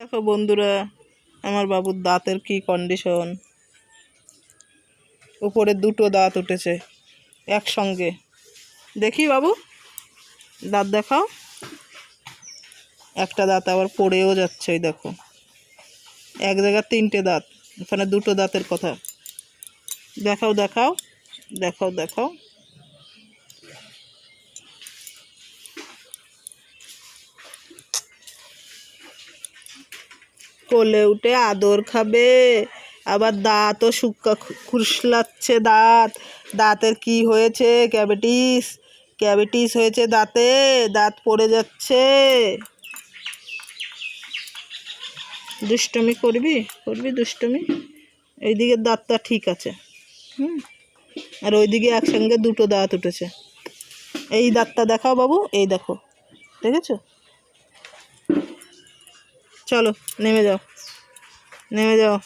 দেখো বন্ধুরা, আমার বাবুর দাঁতের কি কন্ডিশন। উপরে দুটো দাঁত উঠেছে একসঙ্গে। দেখি বাবু, দাঁত দেখাও। একটা দাঁত আবার পড়েও যাচ্ছে, ওই দেখো। এক জায়গায় তিনটে দাঁত, ওখানে দুটো দাঁতের কথা। দেখাও দেখাও দেখাও দেখাও। কোলে উঠে আদর খাবে, আবার দাঁতও শুক্কা খুরশলাচ্ছে। দাঁতের কি হয়েছে? ক্যাভিটিস হয়েছে দাঁতে, দাঁত পড়ে যাচ্ছে। দুষ্টুমি করবি দুষ্টুমি। এইদিকে দাঁতটা ঠিক আছে, আর ওইদিকে একসঙ্গে দুটো দাঁত উঠেছে। এই দাঁতটা দেখাও বাবু, এই দেখো, দেখেছো? চলো নেমে যাও।